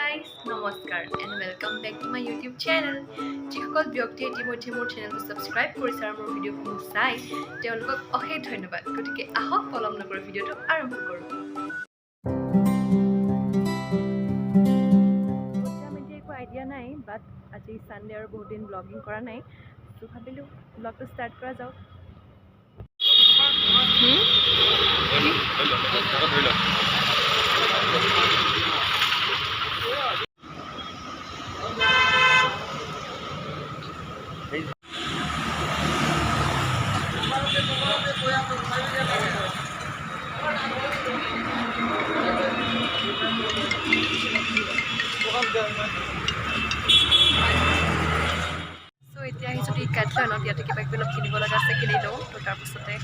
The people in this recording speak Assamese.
guys, নমস্কাৰ and welcome back to my YouTube channel. যিসকল ব্যক্তিয়ে ইতিমধ্যে মোৰ চেনেলটো সাবস্ক্ৰাইব কৰিছে আৰু মোৰ ভিডিঅ'সমূহ চাই তেওঁলোকক অশেষ ধন্যবাদ। গতিকে আহক পলম নকৰি ভিডিঅ'টো আৰম্ভ কৰোঁ। একো আইডিয়া নাই, বাট আজি সানডে আৰু বহুত দিন ব্লগিং কৰা নাই, তো ভাবিলোঁ ব্লগটো ষ্টাৰ্ট কৰা যাওক। So এতিয়া আহিছোঁ টিকাটলনত, ইয়াতে কিবা কিবি অলপ কিনিব লগা আছে, কিনি লওঁ, তো তাৰপিছতে